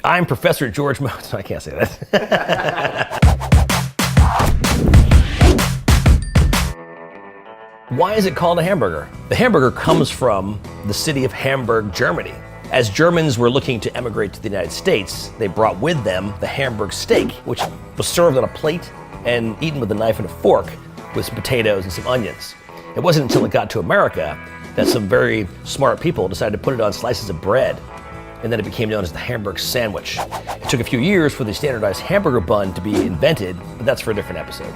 I'm Professor George Motz. I can't say that. Why is it called a hamburger? The hamburger comes from the city of Hamburg, Germany. As Germans were looking to emigrate to the United States, they brought with them the Hamburg steak, which was served on a plate and eaten with a knife and a fork with some potatoes and some onions. It wasn't until it got to America that some very smart people decided to put it on slices of bread, and then it became known as the Hamburg sandwich. It took a few years for the standardized hamburger bun to be invented, but that's for a different episode.